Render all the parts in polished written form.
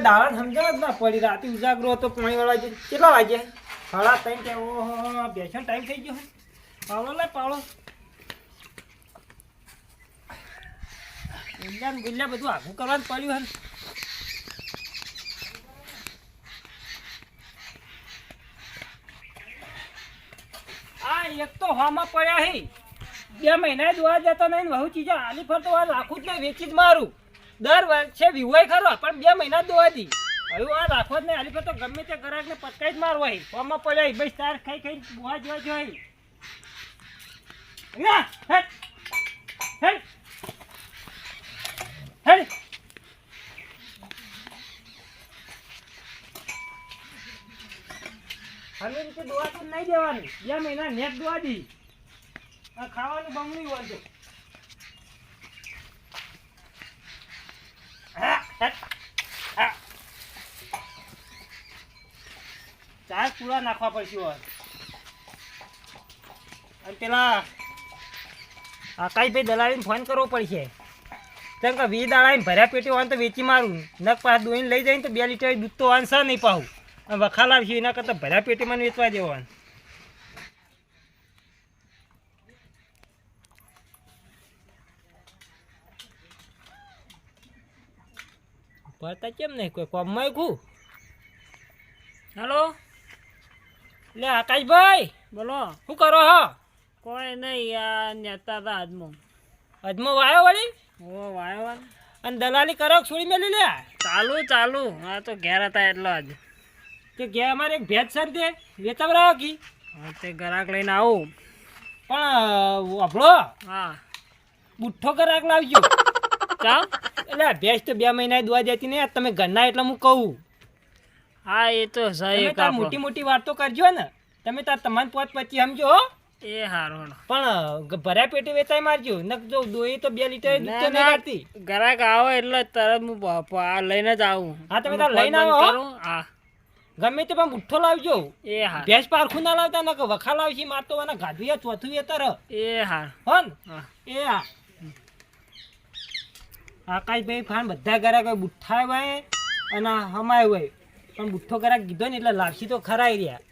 દાડા સમજણ જ ના પડી રાતે ઉજાગરો હતો પાણી વાળવા કેટલા વાગ્યા 3:30 કે ઓહો બેસવાનો ટાઈમ થઈ ગયો પાવડો લે પાવડો ગુલ્યા બધું આઘું કરવાનું પડ્યું હે આ એક તો હામાં પડ્યા હે 2 મહિના દોવા જતો નહીં બહુ ચીજો આલી ફર તો રાખું જ નહીં વેચી જ મારું દર વર્ષે વિવાય ખરો પણ 2 મહિના દોવા દી હવે આ રાખો જ નહીં આલી ફર તો ગમે તે ગ્રાહકને પટકાઈ જ મારવો હે હામાં પડ્યા બસ તાર ખાઈ ખાઈ બુવા જોવા જોઈ ના હેડ હેડ હેડ હવે રીતે દોવા તો નહીં દેવાની 2 મહિના નેટ દોવા દી ખાવાનું બમણું હોય ચાર પૂરા નાખવા પડશે અને પેલા આકાશભાઈ દલાલીને ફોન કરવો પડશે કેમ કે 20 દાડાને ભર્યા પેટી હોય તો વેચી મારું નક પાસ દોઈને લઈ જાય તો 2 લીટર દૂધ તો વાંચશે નહીં પાવું અને વખાલ આવશે એના કરતાં ભર્યા પેટીમાં વેચવા દેવાનું ભરતા કેમ નહીં કોઈ કોમમાં ખું હાલો લે આકાશભાઈ બોલો શું કરો હો કોઈ નહીં આ નેતા હતા અજમો વાયો વળી ઓ વાયો અને દલાલી કરો છોડી મેલી લે ચાલુ હા તો ઘેર હતા એટલો જ કે ઘેર અમારે એક ભેજ સર તે વેચાવરાવો કી હા તે ગ્રાહક લઈને આવું પણ વાપરો હા બુઠ્ઠો ગ્રાહક લાવજો ચાલ એટલે ભેજ તો 2 મહિના દોવા દેતી ને તમે ઘરના એટલે હું કહું હા એ તો સહી તાર મોટી મોટી વાતો કરજો ને તમે તાર તમારે 5-25 સમજો હો એ હારું પણ ભર્યા પેટી વેચાઈ મારજો નક જો દોઈ તો 2 લીટર દૂધ તો નહીં કાઢતી ગ્રાહક આવો એટલે તરત હું લઈને જ આવું હા તમે તાર લઈને આવો હા ગમે તે પણ મુઠ્ઠો લાવજો એ હા ભેંસ પારખું ના લાવતા ને વખા લાવશી મારતો વાના ગાધું ચોથું વેતર એ હા હોન એ હા આકાશભાઈ ફાન બધા ગ્રાહક હોય બુઠ્ઠા હોય અને હમાય હોય પણ બુઠ્ઠો ગ્રાહક કીધો ને એટલે લાવશી તો ખરાઈ રહ્યા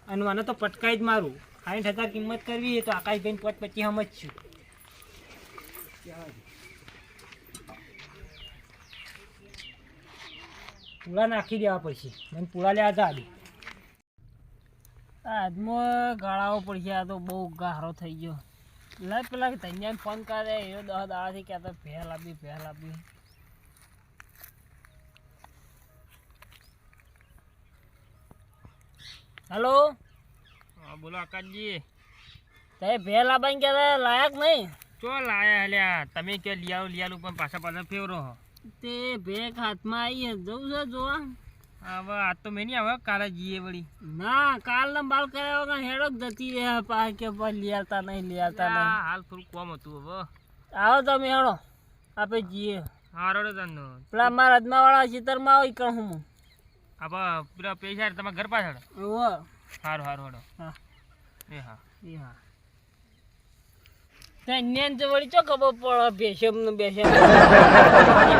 અને મને તો પટકાઈ જ મારું 60,000 કિંમત કરવી તો આકાશભાઈ 5-25 સમજશું પૂળા નાખી દેવા પડશે મને પૂળા લેવા જા આજમાં ગાળાઓ પડશે આ તો બહુ ગારો થઈ ગયો લાય પેલા તૈયાર ફોન કરે એ 10 દાડાથી કહેતો ભેલ આપી હેલો હા બોલો આકાશજી તે ભેલ આપીને કહેતા લાયક નહીં ચો લાયા લ્યા તમે કે લિયાલું પણ પાછા ફેવરો તે ભેગ હાથમાં આવી જવું છે જોવા હવે આ તો મેં નહીં આવે કાલે જઈએ વળી ના કાલના બાલ કર્યા વગર હેડો જતી રહે પા કે લેતા નહીં હાલ થોડું કોમ હતું હવે આવો તમે હેડો આપણે જઈએ હારો તને પેલા મારા અદમાવાળા ખેતરમાં આવી કહું હું હવે પેલા પૈસા તમારા ઘર પાછળ સારું હેડો હા એ હા ત્યાં વળી ચો ખબર પડે બેસમ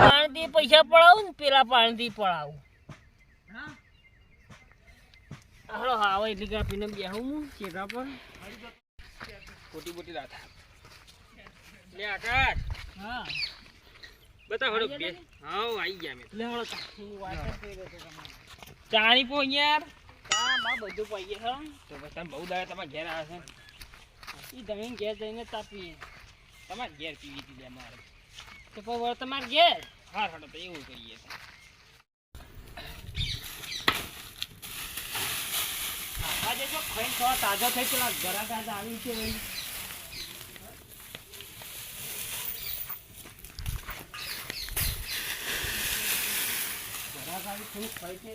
પાણીથી પૈસા પડાવું ને પેલા પાણીથી પડાવું હાલો હા હવે એટલી કાપીને બેહું હું ચેકા પર મોટી રાત લે આકાશ હા બતા હડો બે હા આવી ગયા મે લે હળો હું વાત કરી રહ્યો છું ચાણી પો યાર હા માં બધું પઈએ હા તો બસ તમે બહુ દાડા તમારા ઘેર આવે છે ઈ તમે ઘેર જઈને તાપીએ તમારે ઘેર પીવી હતી મારે તો પણ તમારે ઘેર હા હડો તો એવું કહીએ આજે જો ખાઈ થોડા તાજો થઈ પેલા ઘરા તાજા આવી છે વળી ઘરા આવી થોડું ખાઈ છે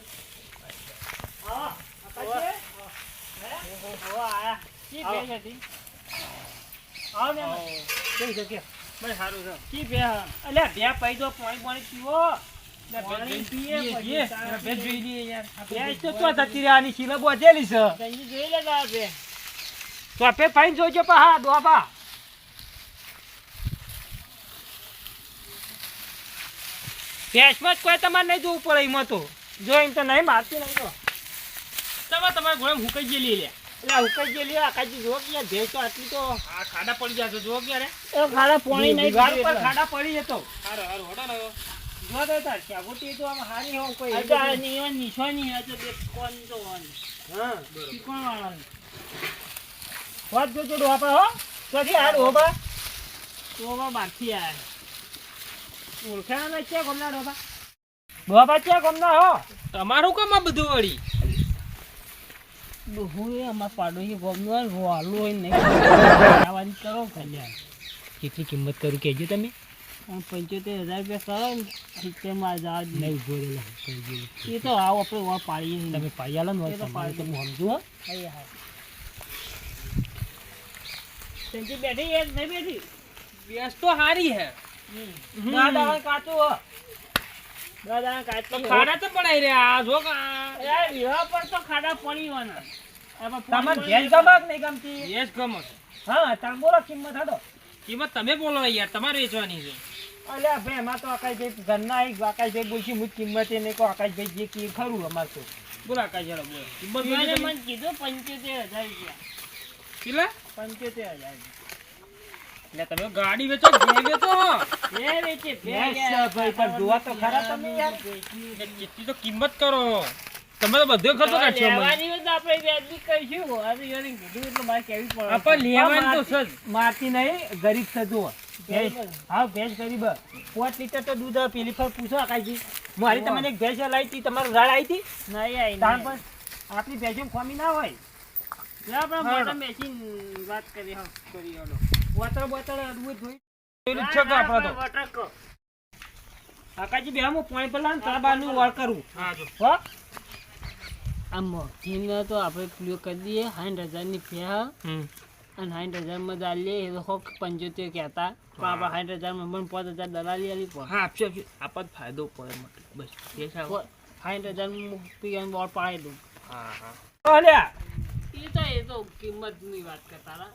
હા આકાશ હો આયા કી બે હતી આવ ને કેમ છે કે બસ સારું છે કી બે અલ્યા બે પૈ દો પાણી પીવો પાણી પીએ બે જોઈ લઈએ યાર બે તો જતી રહેવાની શીલા બોધેલી છે જોઈ લેતા બે તો આપે ફાઈન જોજો પા હા દોબા ભેંસમાં જ કોઈ તમારે નહીં જોવું પડે એમાં તો જો એમ તો નહીં મારતી નહીં તો તમારે ઘોડે હુકાઈ ગયેલી લે એટલે ઉકાઈ ગયેલી આકાજી જો કે ભેંસ તો આટલી તો આ ખાડા પડી જશે જો ક્યારે એ ખાડા પાણી નહીં ઘર પર ખાડા પડી જતો હારો હારો હોડો ને જો તો તાર ચાબુટી તો આમ હારી હો કોઈ અચ્છા નીવા નિશાની આ તો બે કોણ તો ઓન હા કોણ વાળા વાત જો જો ડોપા હો ક્યાંથી આ ડોપા તો બાકી આ ઓળખાણા ના ક્યાં ગમના ડોપા ડોપા ક્યાં ગમના હો તમારું કામ આ બધું વળી હું અમાર પાડોશી ગમનું વાલું હોય નહીં આવાની કરો કલ્યાણ કેટલી કિંમત કરું કહેજો તમે 75,000 રૂપિયા કરો ને સિત્તેરમાં જવા જ નહીં ઉભો રહેલા એ તો આવો આપણે વા પાડીએ તમે પાઈ આલો ને એ તો તમારે તો પાડી હું સમજુ હો સંજી બેઠી એ નહીં બેઠી બેસ તો હારી હે દાદા કાચું હો દાદા કાચી ખાડા તો પડાઈ રહ્યા આ જો યાર વિવાહ પર તો ખાડા પડી હોના તમને ભેંસ ગમક નહીં ગમતી યસ ગમો હા તાંબોલો કિંમત હડો કિંમત તમે બોલો યાર તમારે વેચવાની છે અલ્યા ભાઈ એમાં તો આકાશભાઈ ઘરના એક આકાશભાઈ બોલશી હું કિંમત એ નહીં કહો આકાશભાઈ જે કી ખરું અમારે તો બોલા કાઈ જરા બોલ કિંમત મને કીધું 75,000 રૂપિયા કેટલા 75,000 એટલે તમે ગાડી વેચો ભે વેચો ભે વેચે ભાઈ પણ જોવા તો ખરા તમે યાર કેટલી તો કિંમત કરો તમે તો બધો ખર્ચો કાઢશો લેવાની હોય તો આપણે વ્યાજબી કહીશું આ તો યાર કીધું એટલે મારે કેવી પડે આપણે લેવાનું તો સજ મારતી નહીં ગરીબ સજો હા ભેંસ ગરીબ 5 લીટર તો દૂધ પેલી પર પૂછો આકાશજી મારી તમને એક ભેંસ લાવી હતી તમારું રાડ આવી હતી નહીં આવી તાણ પણ આપણી ભેંસો ખોમી ના હોય આપણે મોટા મેચિંગ વાત કરી હા કરી હાલો બોતળ બોતળ અડવું જોઈ પેલું છે તો આપણે તો આકાશજી બે હું પાણી પર લાવ તાબાનું વાળ કરું હા જો હો આમ કિંમત તો આપણે પેલું કરી દઈએ 60,000 ની ફેહ અને 60,000 માં દાલીએ એ તો 75 કહેતા પણ આપણે 60,000 માં પણ 5,000 દલાલી આલી પણ હા આપશે આપત ફાયદો પડે બસ પૈસા 60,000 માં પીવાનું બોલ પાડી દઉં હા હા અલ્યા એ તો કિંમત ની વાત કરતા હતા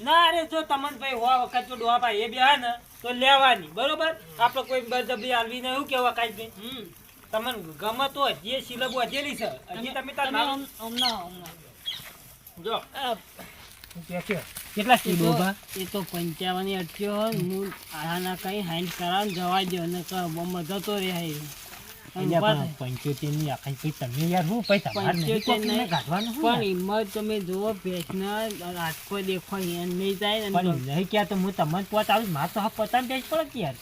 ના અરે જો તમને ભાઈ હો વખત જો ડોહા ભાઈ એ બે હે ને તો લેવાની બરોબર આપણે કોઈ બળજબરી આલવી નહીં એવું કેવા કાઈ તમને ગમત હોય જે સિલબ વધેલી છે હજી તમે તાર નામ જો કેટલા કિલો બા એ તો 55 અટક્યો હું આના કઈ હાઈન કરાવ જવા દો ને મજા તો રે હે 75 ની આખા પૈ તમે યાર હું પૈસા પણ હિંમત તમે જુઓ ભેંસના આટકો દેખો નહીં જાય ને નહીં ક્યાં તો હું તમને પહોંચાડું મારે તો 50 ભેંસ પડે કે યાર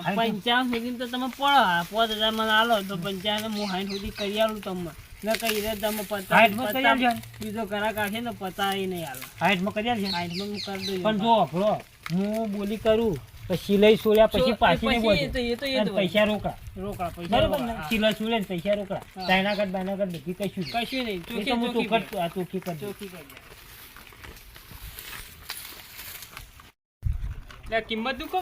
55 સુધી તો તમે પડો 5,000 મને આલો તો 55 હું 60 સુધી કરી આલું તમને ન કહી દે તમે 50 બીજો ઘણા કાઢે ને 50 નહીં આલો 60 માં કરી આલજો 60 માં કરી દઉં પણ જો ભરો હું બોલી કરું પછી લઈ છોડ્યા પછી પાછી નહીં બોલ પૈસા રોકડા બરોબર ને સિલાઈ છોડે ને પૈસા રોકડા ચાઇના બાયના કટ બધી કશું નહીં ચોખ્ખી કરી ચોખ્ખી કરી કિંમત નું કહો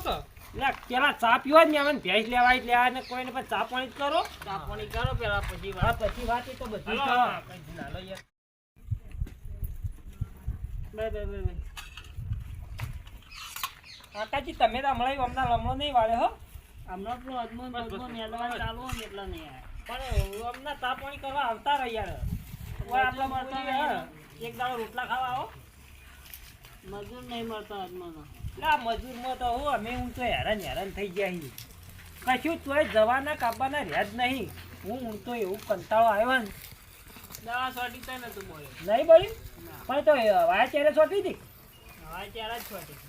પેલા ચા પીવા જ ને અમે ભેંસ લેવા જ લેવા ને કોઈને પણ ચા પાણી જ કરો ચા પાણી કરો પેલા પછી પછી વાત એ તો બધી આકાજી તમે તો હમણાં લમણો નહીં વાળે હો હમણાં તો અજમોન ચાલુ ને એટલા નહીં પણ હમણાં ચા પાણી કરવા આવતા રહે યાર આપણા મળતા એક દાડો રોટલા ખાવા આવો મજૂર નહીં મળતા અજમોન ના મજૂરમાં તો હું અમે હું તો હેરાન થઈ ગયા છીએ કશું તોય જવાના કાપવાના રહ્યા જ નહીં હું તો એવું કંટાળો આવ્યો ને દવા છોટી તો નતું બોલ્યો નહીં બોલ્યું પણ તો વાયા ત્યારે છોટી હતી હવા ચાર જ છોટી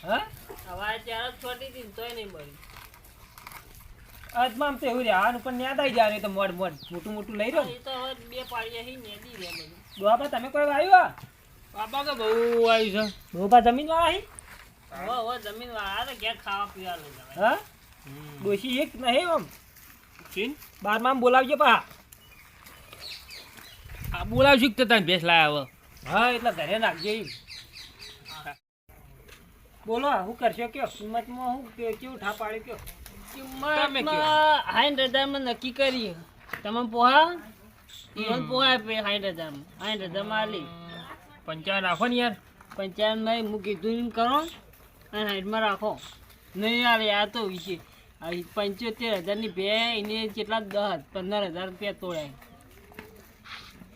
હા હવા ચાર જ છોટી હતી તોય નહીં બોલ્યું આજમાં આમ તો એવું રહેવાનું પણ યાદ આવી જાય તો મોડ મોટું લઈ રહ્યો એ તો હવે બે પાડીએ હી નેડી રહે બધું બાપા તમે કોઈ આવ્યું બાપા કે બહુ આવ્યું છે બાપા જમીન વાળા અહીં હવે જમીન વાળા તો ઘેર ખાવા પીવા લઈ જવાય હા ડોશી એક નહીં આમ ચીન બારમાં બોલાવજો પા આ બોલાવશું તો તને ભેંસ લાવ્યા હવે હા એટલે ઘરે નાખજો એમ બોલો શું કરશો કયો કિંમતમાં હું કેવું ઠા પાડ્યું કયો કિંમતમાં 60,000 માં નક્કી કરી તમે પોહા ઈવન પોહા 60,000 માં 60,000 માં આલી 55 રાખો ને યાર 55 માં હું કીધું એમ કરો અને 60 માં રાખો નહીં યાર આ તો વિશે આ 75,000 ની ભે એને કેટલા 10-15,000 રૂપિયા તોડ્યા.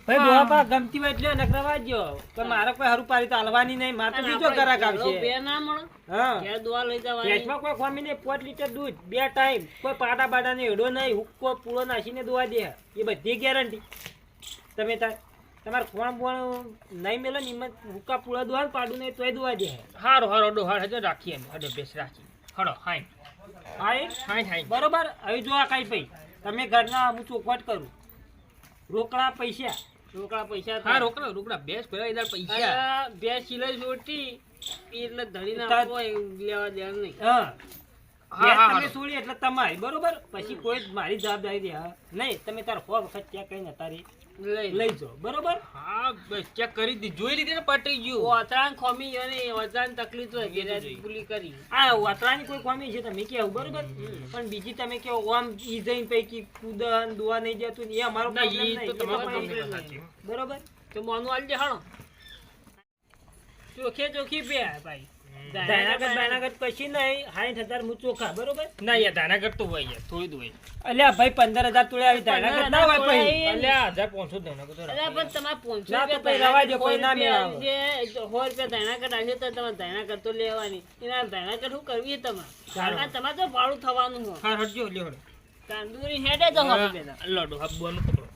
ભાઈ ડોહા ગમતી હોય એટલે નકરવા દ્યો. પણ મારે કોઈ હારું પારી તો હાલવાની નહીં. મારે તો બીજો ગ્રાહક આવશે. ભે ના મળે હા ઘેર દોવા લઈ જવાની. ભેંસમાં કોઈ ખોમી નહીં. 5 લીટર દૂધ 2 ટાઈમ. કોઈ પાટા બાટા ને એડો નહીં. હુક્કો પૂળો નાખીને દોવા દે. એ બધી ગેરંટી. તમે તમારે ખોણ બોણ નહીં મેલો ને એમાં હુક્કા પૂળા દોવા પાડું નહીં તોય દોવા દે. હારો હારો ડો હાડ હજો રાખીએ એમ હડો બેસ રાખી હડો હાઈ હાય બરોબર. હવે જો આ કઈ ભાઈ તમે ઘરના હું ચોખવટ કરું. રોકડા પૈસા હા રોકડા બેસ પેલા ઇધર પૈસા બે સિલાઈ છોટી એટલે ધણી ના તાર- કોઈ લેવા દેવા નહીં. હા હા, હા, તમે છોડી એટલે તમારી બરોબર. પછી કોઈ જ મારી જવાબદારી દે નહીં. તમે તાર 100 વખત ચેક કરીને તારી લઈ જાઓ બરોબર. હા બસ ચેક કરી દી જોઈ લીધી ને પટી ગયું ઓતરાણ ખોમી અને ઓતરાણ તકલીફ હોય ગેરેજ પૂરી કરી. આ વાતરાની કોઈ ખામી છે તમે કેવું બરોબર. પણ બીજી તમે કેવો આમ ઈ જઈને પૈકી કુદન દુઆ નહીં જતું ને એ અમારો ના, problem ઈ નહીં. તો એ તમારો તમારી problem રીતે સાચી. બરોબર. તો મોનું આલજે હાણો ચોખી બે ભાઈ દાયનાગત પછી નહીં. 60,000 હું ચોખા બરોબર. ના યાર દાના કરતો હોય યાર થોડી દુવાઈ અલ્યા ભાઈ 15,000 તોડે આવી દાયનાગત ના હોય પછી. અલ્યા 1500 દાના કરતો અરે પણ તમારે 500 ના તો રૂપિયા પછી રવા દો, કોઈ ના રૂપિયા મેળાવે. છે, 100 રૂપિયા ધાણા કટ આવશે તો તમારે ધાણા કટ તો લેવાની. એના ધાણા કટ શું કરવી તમારે? સારું. આ તમારે તો ભાડું થવાનું હોય. હા હટજો લ્યો હડો કાંદુરી હેડે તો હવે પેલા. લડો હા બોનું પકડો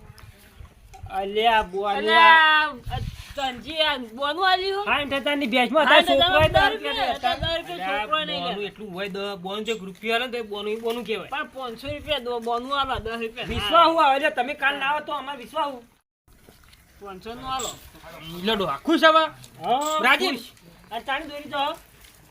અલ્યા બોનું અલા, તનજી આ બોનું આલ્યું? 60,000 ની ભેંસમાં હા, તારે છોકરો હોય 10 10 રૂપિયા, રૂપિયા 10 રૂપિયા છોકરો નહીં બોનું લે. એટલું હોય બોનું જે રૂપિયા હાલે ને તો એ બોનું કહેવાય પણ 500 રૂપિયા દો બોનું આલો 10 રૂપિયા. વિશ્વાસ હું આવે તમે કાલ ના આવો તો અમારે વિશ્વાસ હું 500 નું આલો. લડો હા ખુશ હવે રાજી. આ ચાણી દોરી જાઓ.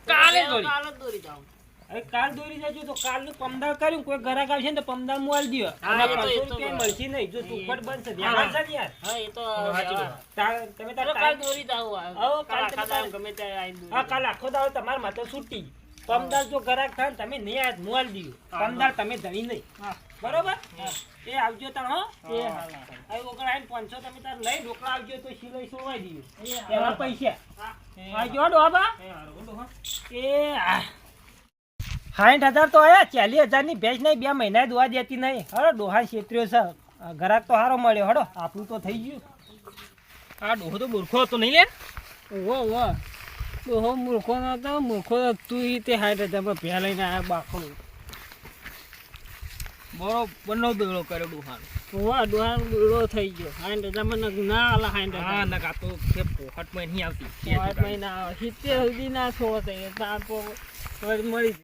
કાલે દોરી કાલે જ દોરી જાઉં. હવે કાલ દોરી જજો તો કાલનું પમદાર કર્યું કોઈ ગ્રાહક આવશે ને તો પમદાર મુઆલ દ્યો. હા, આમાં એ તો- 500 એ તો રૂપિયા મળશે નહીં જો ચોખવટ બનશે હા. ધ્યાન રાખજો ને યાર. હા એ તો સાચી વાત. તમે ચાલો તાર કાલ દોરી જાઉં. આવો, કાલ આખા તમે દાડો ગમે ત્યારે આવીને દોરી હા કાલ આખો દાડો તમારા માથે છૂટી. પમદાર જો ગ્રાહક થાય ને તમે નહીં આયા મુઆલ દ્યો. પમદાર તમે ધણી નહીં. બરોબર એ આવજો તાર હો. એ હાલ, હાલ. હવે રોકડા આવીને 500 તમે તાર લઈ રોકડા આવજો તો સિલાઈ સોવાઈ દીધું એવા પૈસા આવજો હો ડોબા. એ 60,000 તો આયા. 40,000 ની ભેંસ નહીં 2 મહિના દોવા દેતી નહીં. હડો ડોહા છેતર્યો છે. ગ્રાહક તો સારો મળ્યો. હડો આપણું તો થઈ ગયું. આ ડોહો તો મૂર્ખો હતો નહીં લે વાહ ડોહો મૂર્ખો નતો. મૂર્ખો તું ઈ તે 60,000 પર ભે લઈને આયા બાખડું. બરોબર બેડો કર્યો ડોહાનો વાહ ડોહા દોડો થઈ ગયો. 60,000 માં ના આલા 60,000. હા ના કાતો કે પોખટમાં નહીં આવતી પાંચ મહિના 70 સુધી ના છોડો થઈ તાર મળી